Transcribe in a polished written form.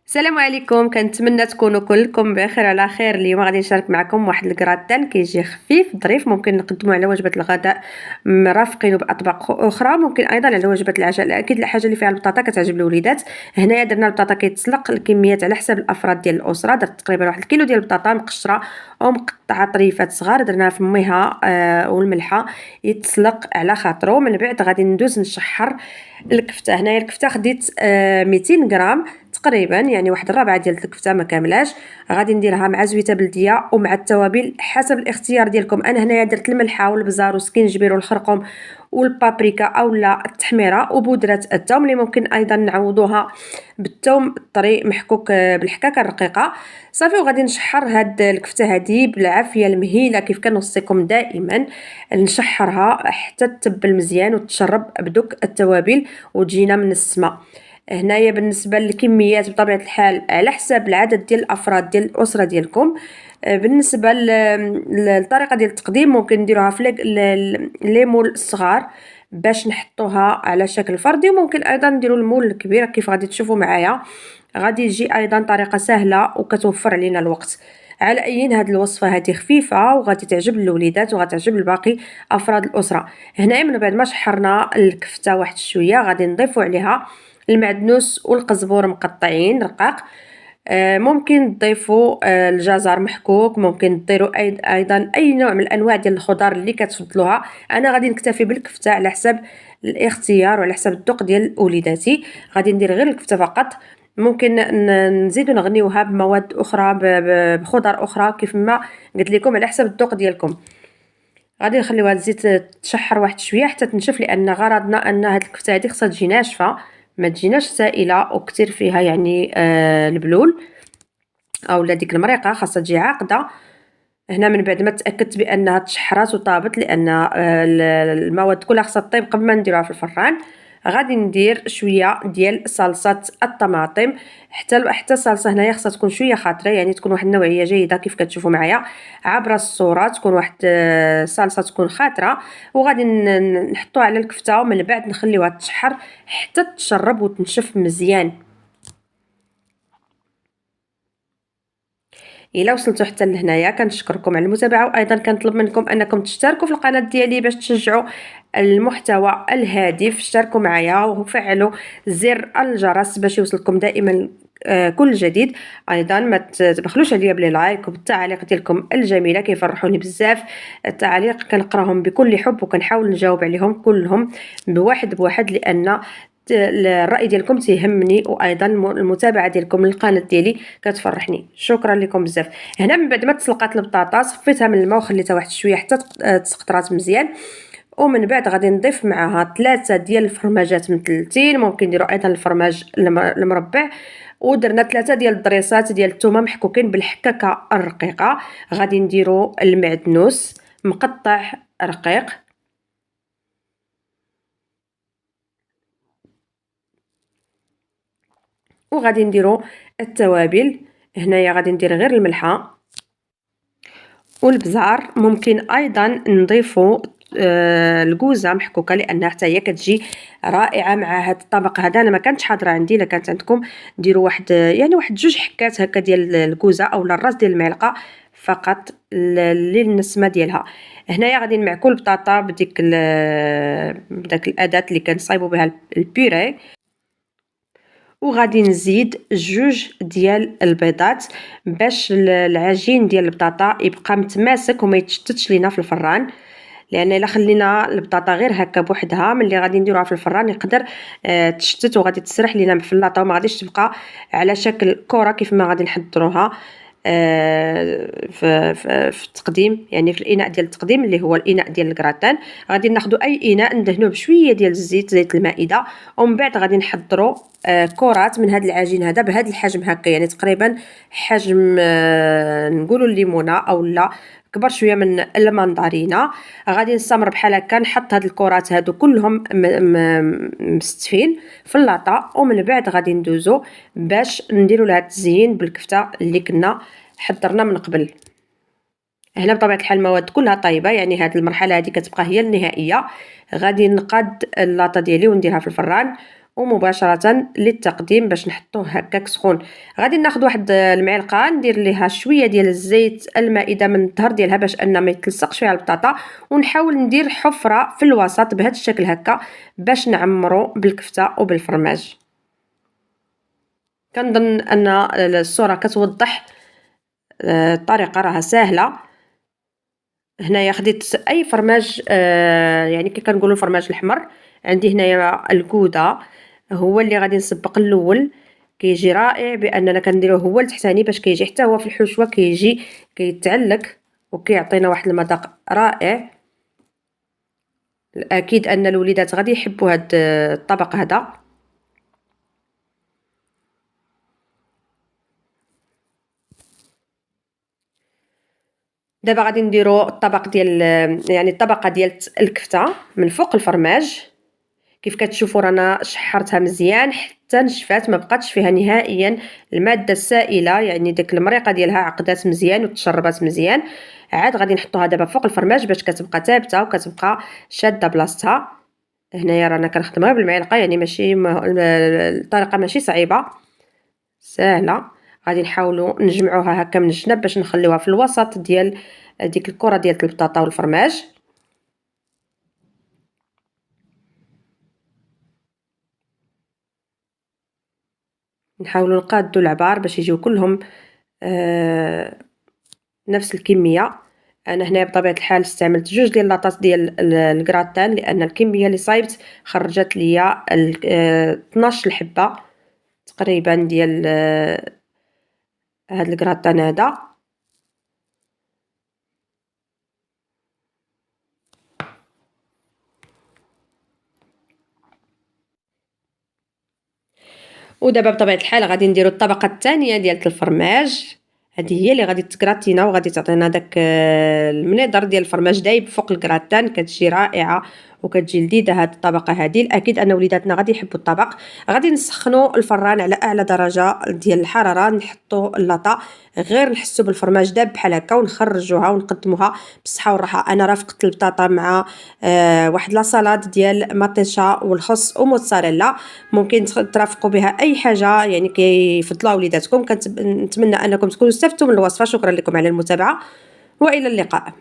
السلام عليكم، كنتمنى تكونوا كلكم بخير على خير. اليوم غادي نشارك معكم واحد الكراتان كيجي خفيف ظريف، ممكن نقدموه على وجبه الغداء مرافقينه باطباق اخرى، ممكن ايضا على وجبه العشاء. اكيد الحاجه اللي فيها البطاطا كتعجب الوليدات. هنايا درنا البطاطا كيتسلق، الكميات على حسب الافراد ديال الاسره. درت تقريبا 1 كيلو ديال البطاطا مقشره ومقطعه طريفات صغار، درناها في ميها والملحه يتسلق على خاطرو. من بعد غادي ندوز نشحر الكفته. هنايا الكفته خديت 200 غرام تقريبا، يعني واحد الرابعه ديال الكفته ما كاملاش. غادي نديرها مع زويته بلديه ومع التوابل حسب الاختيار ديالكم. انا هنايا درت الملحه والبزار والسكينجبير والخرقوم والبابريكا اولا التحميره وبودره الثوم، اللي ممكن ايضا نعوضوها بالثوم الطري محكوك بالحكاكه الرقيقه. صافي، وغادي نشحر هاد الكفته هادي بالعافيه المهيله كيف كنوصيكم دائما. نشحرها حتى تتبل مزيان وتشرب بدوك التوابل وتجينا من السما. هنايا بالنسبه للكميات بطبيعه الحال على حساب العدد ديال الافراد ديال الاسره ديالكم. بالنسبه للطريقه ديال التقديم ممكن نديروها في لي مول الصغار باش نحطوها على شكل فردي، وممكن ايضا نديروا المول الكبير كيف غادي تشوفوا معايا. غادي تجي ايضا طريقه سهله وكتوفر علينا الوقت. على اي هذه الوصفه هذه خفيفه وغادي تعجب الوليدات وغتعجب الباقي افراد الاسره. هنا من بعد ما شحرنا الكفته واحد شويه غادي نضيفوا عليها المعدنوس والقزبور مقطعين رقاق. ممكن تضيفوا الجزر محكوك، ممكن ديروا ايضا اي نوع من الانواع ديال الخضار اللي كتفضلوها. انا غادي نكتفي بالكفته على حسب الاختيار وعلى حسب الذوق ديال وليداتي. غادي ندير غير الكفته فقط. ممكن نزيدوا نغنيوها بمواد اخرى بخضر اخرى كيف ما قلت لكم على حسب الذوق ديالكم. غادي نخليوها تزيد تشحر واحد شويه حتى تنشف، لان غرضنا ان هاد الكفته هذه خصها تجي ناشفه ما تجيناش سائله وكثير فيها يعني البلول اولا ديك المريقه خاصها تجي عاقده. هنا من بعد ما تاكدت بانها تشحرات وطابت، لان المواد كلها خاصها طيب قبل ما نديروها في الفران. غادي ندير شويه ديال صلصه الطماطم. حتى الصلصه هنايا خاصها تكون شويه خاطره، يعني تكون واحد النوعيه جيده كيف كتشوفوا معايا عبر الصوره، تكون واحد صلصه تكون خاطره. وغادي نحطوها على الكفته ومن بعد نخليوها تشحر حتى تشرب وتنشف مزيان. الى وصلتوا حتى لهنايا كنشكركم على المتابعه، وايضا كنطلب منكم انكم تشتركوا في القناه ديالي باش تشجعوا المحتوى الهادف. اشتركوا معايا وفعلوا زر الجرس باش يوصلكم دائما كل جديد. ايضا ما تبخلوش عليا بلي لايك وبالتعاليق ديالكم الجميله كيفرحوني بزاف. التعاليق كنقراهم بكل حب وكنحاول نجاوب عليهم كلهم بواحد بواحد، لان الراي ديالكم تيهمني، وايضا المتابعه ديالكم للقناه ديالي كتفرحني. شكرا لكم بزاف. هنا من بعد ما تسلقات البطاطا صفيتها من الماء وخليتها واحد شويه حتى تسقطرات مزيان. ومن بعد غادي نضيف معها 3 ديال الفرماجات مثلثين، ممكن نديروا ايضا الفرماج المربع. ودرنا 3 ديال الضريسات ديال الثومه محكوكين بالحكاكه الرقيقه. غادي نديروا المعدنوس مقطع رقيق، وغادي نديروا التوابل. هنايا غادي ندير غير الملحه والبزار. ممكن ايضا نضيفوا الكوزه محكوكه لانها حتى هي كتجي رائعه مع هذا الطبق هذا. انا ما كانتش حاضره عندي، الا كانت عندكم ديروا واحد يعني واحد 2 حكات هكا ديال الكوزه اولا الراس ديال المعلقه فقط للنسمه ديالها. هنايا غادي نمعكوا البطاطا بداك الاداه اللي كنصايبوا بها البيوري. وغادي نزيد 2 ديال البيضات باش العجين ديال البطاطا يبقى متماسك وما يتشتتش لينا في الفران، لان الا خلينا البطاطا غير هكا بوحدها ملي غادي نديروها في الفران يقدر تشتت وغادي تسرح لينا في اللاطه وما غاديش تبقى على شكل كره كيف ما غادي نحضروها في التقديم، يعني في الاناء ديال التقديم اللي هو الاناء ديال الكراتان. غادي ناخذوا اي اناء ندهنوه بشويه ديال الزيت، زيت المائده، ومن بعد غادي نحضروا كرات من هذا العجين هذا بهذا الحجم هكا، يعني تقريبا حجم نقولوا الليمونه او لا كبر شويه من المندرينه. غادي نستمر بحال هكا نحط هاد الكرات هادو كلهم مستفين في اللاطه، ومن بعد غادي ندوزو باش نديروا لها التزيين بالكفته اللي كنا حضرنا من قبل. هنا بطبيعه الحال المواد كلها طيبه، يعني هذه المرحله هذه كتبقى هي النهائيه. غادي نقاد اللاطه ديالي ونديرها في الفران، ومباشرة للتقديم باش نحطوه هكاك سخون. غادي ناخذ واحد المعلقة ندير ليها شوية ديال الزيت المائدة من الظهر ديالها باش ان ما يتلصقش فيها البطاطا، ونحاول ندير حفرة في الوسط بهذا الشكل هكا باش نعمرو بالكفتة وبالفرماج. كنظن ان الصورة كتوضح الطريقة راها سهلة. هنايا خديت اي فرماج يعني كي كنقولوا الفرماج الاحمر. عندي هنايا الكوده هو اللي غادي نسبق الاول، كيجي رائع باننا كنديروه هو التحتاني باش كيجي حتى هو في الحشوه كيجي كيتعلق وكيعطينا واحد المذاق رائع. اكيد ان الوليدات غادي يحبوا هذا الطبق هذا. دابا غادي نديرو الطبق ديال يعني الطبقه ديال الكفته من فوق الفرماج. كيف كتشوفوا رانا شحرتها مزيان حتى نشفات، ما بقاتش فيها نهائيا الماده السائله، يعني ديك المريقه ديالها عقدات مزيان وتشربات مزيان. عاد غادي نحطوها دابا فوق الفرماج باش كتبقى ثابته وكتبقى شاده بلاصتها. هنايا رانا كنخدم غير بالمعلقه، يعني ماشي الطريقه ماشي صعيبه، سهله. غادي نحاولوا نجمعوها هكا من الجناب باش نخليوها في الوسط ديال ديك الكره ديال البطاطا والفرماج. نحاولوا نقادوا العبار باش يجيو كلهم نفس الكميه. انا هنا بطبيعه الحال استعملت جوج ديال لاطاس ديال الكراتان لان الكميه اللي صايبت خرجت ليا 12 الحبه تقريبا ديال هاد الكراتان هذا. ودابا بطبيعه الحال غادي نديرو الطبقه الثانيه ديال الفرماج. هذه هي اللي غادي تكراتينا وغادي تعطينا داك المنظر ديال الفرماج دايب فوق الكراتان، كتجي رائعه وكتجي لذيذه هذه الطبقه هذه. اكيد ان وليداتنا غادي يحبوا الطبق. غادي نسخنوا الفران على اعلى درجه ديال الحراره، نحطوا اللاطه غير نحسوا بالفرماج داب بحال هكا ونخرجوها ونقدموها بالصحه والراحه. انا رافقت البطاطا مع واحد لا سالاد ديال مطيشه والخس وموتزاريلا، ممكن ترافقوا بها اي حاجه يعني كيفضلوها وليداتكم. كنتمنى انكم تكونوا استفدتوا من الوصفه. شكرا لكم على المتابعه والى اللقاء.